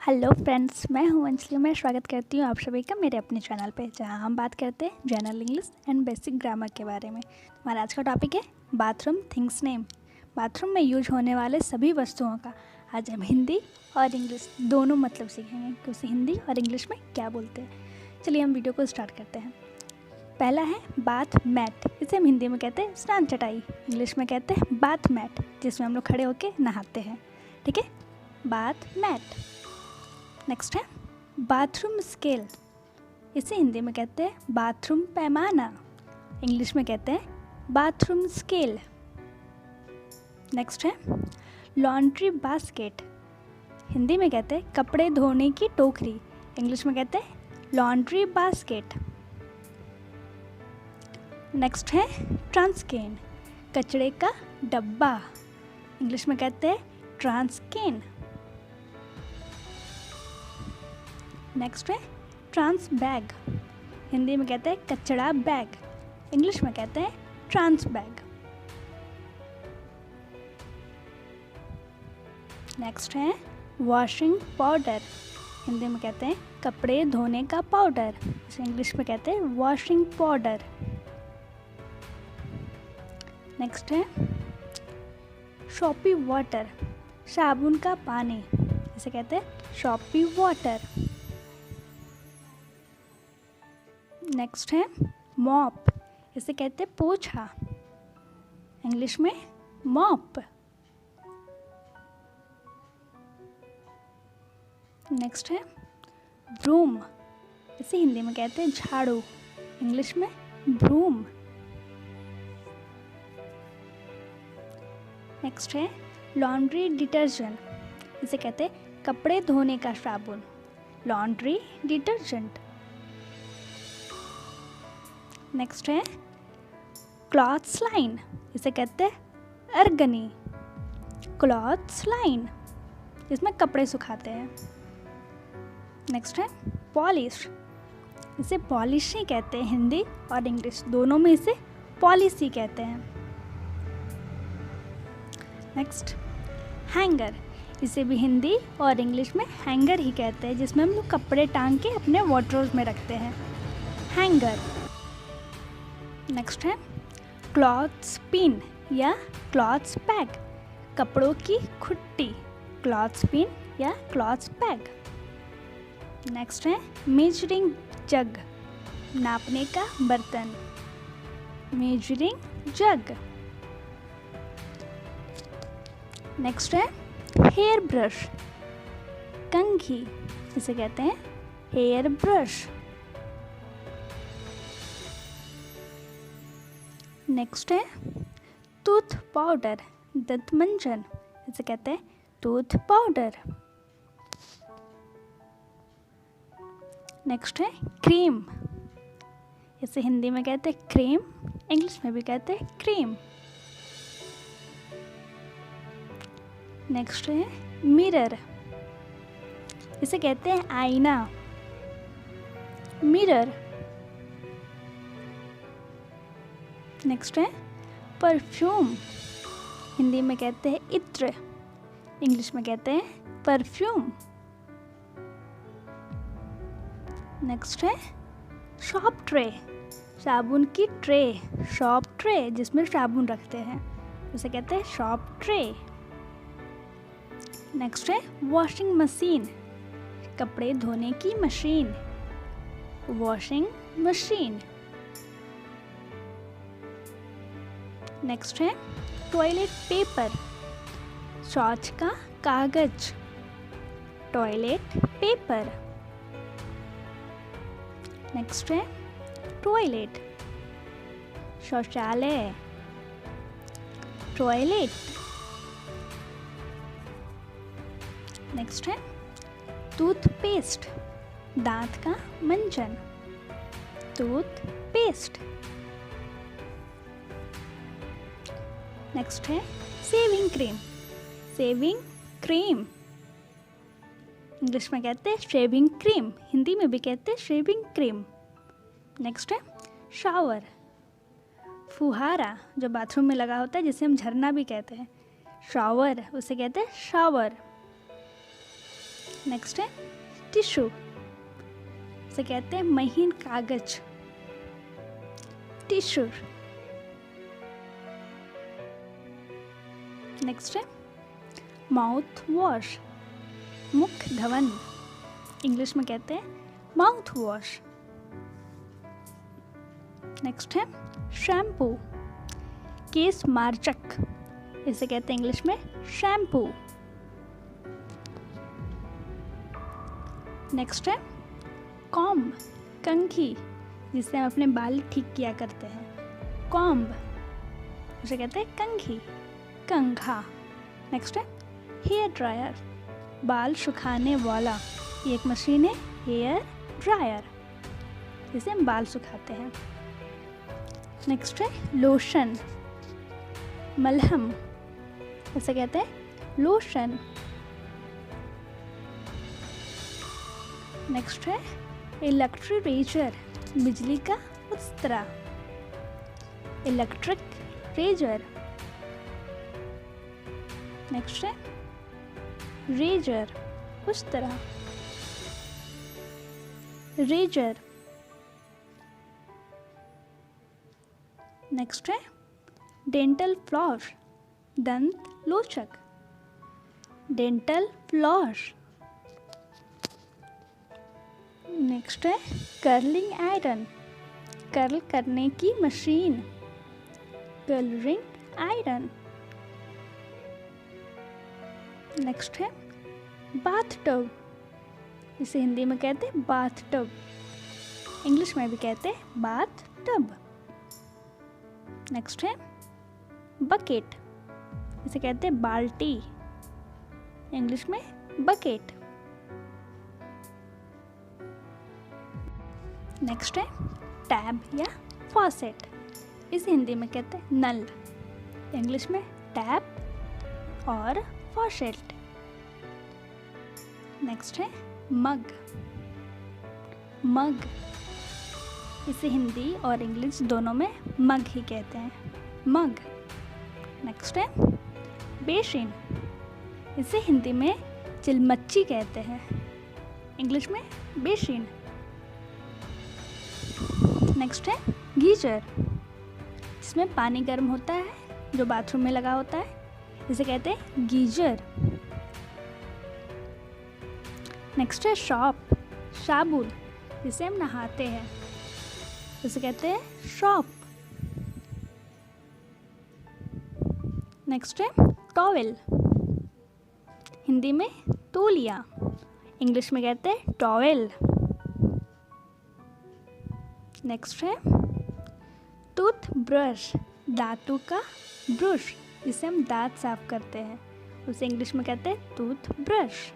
Hello friends, मैं हूं अंजलि। मैं स्वागत करती हूं आप सभी का मेरे अपने चैनल पे, जहां हम बात करते हैं general English and basic grammar के बारे में। हमारा आज का टॉपिक है बाथरूम थिंग्स नेम। बाथरूम में यूज होने वाले सभी वस्तुओं का आज हम हिंदी और इंग्लिश दोनों मतलब सीखेंगे कि उसे हिंदी और इंग्लिश में क्या बोलते हैं। चलिए हम वीडियो को स्टार्ट करते हैं। पहला है बाथ मैट। इसे हम हिंदी में कहते हैं स्नान चटाई, इंग्लिश में कहते हैं बाथ मैट, जिसमें हम लोग खड़े होकर नहाते हैं। ठीक है, बाथ मैट। नेक्स्ट है बाथरूम स्केल। इसे हिंदी में कहते हैं बाथरूम पैमाना, इंग्लिश में कहते हैं बाथरूम स्केल। नेक्स्ट है लॉन्ड्री बास्केट। हिंदी में कहते हैं कपड़े धोने की टोकरी, इंग्लिश में कहते हैं लॉन्ड्री बास्केट। नेक्स्ट है ट्रांसकेन। कचड़े का डब्बा, इंग्लिश में कहते हैं ट्रांसकेन। नेक्स्ट है ट्रांस बैग। हिंदी में कहते हैं कचड़ा बैग, इंग्लिश में कहते हैं ट्रांस बैग। नेक्स्ट है वॉशिंग पाउडर। हिंदी में कहते हैं कपड़े धोने का पाउडर, इसे इंग्लिश में कहते हैं वॉशिंग पाउडर। नेक्स्ट है शॉपी वाटर। साबुन का पानी, इसे कहते हैं शॉपी वाटर। नेक्स्ट है मॉप। इसे कहते हैं पोछा, इंग्लिश में मॉप। नेक्स्ट है ब्रूम। इसे हिंदी में कहते हैं झाड़ू, इंग्लिश में ब्रूम। नेक्स्ट है लॉन्ड्री डिटर्जेंट। इसे कहते हैं कपड़े धोने का साबुन, लॉन्ड्री डिटर्जेंट। नेक्स्ट है क्लॉथ्स लाइन। इसे कहते हैं अर्गनी, क्लॉथ्स लाइन, इसमें कपड़े सुखाते हैं। नेक्स्ट है पॉलिश। इसे पॉलिश ही कहते हैं, हिंदी और इंग्लिश दोनों में इसे पॉलिश ही कहते हैं। Next hanger. इसे भी हिंदी और इंग्लिश में हैंगर ही कहते हैं, जिसमें हम लोग कपड़े टांग के अपने वार्डरोब में रखते हैं, हैंगर। नेक्स्ट है क्लॉथ्स पिन या क्लॉथ्स बैग। कपड़ों की खुट्टी, क्लॉथ्स पिन या क्लॉथ्स बैग। नेक्स्ट है मेजरिंग जग। नापने का बर्तन, मेजरिंग जग। नेक्स्ट है हेयर ब्रश, कंघी, इसे कहते हैं हेयर ब्रश। नेक्स्ट है टूथ पाउडर, दंत मंजन, इसे कहते हैं टूथ पाउडर। नेक्स्ट है क्रीम। इसे हिंदी में कहते हैं क्रीम, इंग्लिश में भी कहते हैं क्रीम। नेक्स्ट है मिरर। इसे कहते हैं आईना, मिरर। नेक्स्ट है परफ्यूम। हिंदी में कहते हैं इत्र, इंग्लिश में कहते हैं परफ्यूम। नेक्स्ट है शॉप ट्रे। साबुन की ट्रे, शॉप ट्रे, जिसमें साबुन रखते हैं, उसे कहते हैं शॉप ट्रे। नेक्स्ट है वॉशिंग मशीन। कपड़े धोने की मशीन, वॉशिंग मशीन। नेक्स्ट है टॉयलेट पेपर। शौच का कागज, टॉयलेट पेपर। नेक्स्ट है टॉयलेट, शौचालय, टॉयलेट। नेक्स्ट है टूथपेस्ट। दांत का मंजन, टूथपेस्ट। नेक्स्ट है shaving cream, shaving cream, English में कहते हैं शेविंग क्रीम, हिंदी में भी कहते हैं शेविंग क्रीम। नेक्स्ट है शावर। फुहारा जो बाथरूम में लगा होता है, जिसे हम झरना भी कहते हैं, शावर, उसे कहते हैं शावर। नेक्स्ट है टिश्यू, इसे कहते हैं महीन कागज, टिश्यू। नेक्स्ट है माउथ वॉश, मुख धवन, इंग्लिश में कहते हैं माउथ वॉश। नेक्स्ट है शैम्पू, केस मार्जक, इसे कहते हैं इंग्लिश में शैम्पू। नेक्स्ट है कॉम्ब, कंघी, जिससे हम अपने बाल ठीक किया करते हैं, कॉम्ब, उसे कहते हैं कंघी, कंघा। नेक्स्ट है हेयर ड्रायर, बाल सुखाने वाला, ये एक मशीन है हेयर ड्रायर, जिससे हम बाल सुखाते हैं। नेक्स्ट है लोशन, मलहम, इसे कहते हैं लोशन। नेक्स्ट है इलेक्ट्रिक रेजर, बिजली का उस्तरा, इलेक्ट्रिक रेजर। नेक्स्ट है रेजर, उस्तरा, रेजर। नेक्स्ट है डेंटल फ्लॉस, दंत लोचक, डेंटल फ्लॉस। नेक्स्ट है कर्लिंग आयरन, कर्ल करने की मशीन, कर्लिंग आयरन। नेक्स्ट है बाथ टब, इसे हिंदी में कहते हैं बाथ टब, इंग्लिश में भी कहते हैं बाथ टब। नेक्स्ट है बकेट, इसे कहते हैं बाल्टी, इंग्लिश में बकेट। नेक्स्ट है टैब या फॉसेट, इसे हिंदी में कहते हैं नल, इंग्लिश में टैप और फॉसेट। नेक्स्ट है मग, मग, इसे हिंदी और इंग्लिश दोनों में मग ही कहते हैं, मग। नेक्स्ट है बेसिन, इसे हिंदी में चिलमच्ची कहते हैं, इंग्लिश में बेसिन। नेक्स्ट है गीजर, इसमें पानी गर्म होता है जो बाथरूम में लगा होता है, इसे कहते हैं गीजर। नेक्स्ट है शॉप, साबुन, जिसे हम नहाते हैं, उसे कहते हैं शॉप। नेक्स्ट है टॉवेल, हिंदी में तौलिया, इंग्लिश में कहते हैं टॉवेल। नेक्स्ट है टूथ ब्रश, दांतों का ब्रश, जिसे हम दांत साफ करते हैं, उसे इंग्लिश में कहते हैं टूथ ब्रश।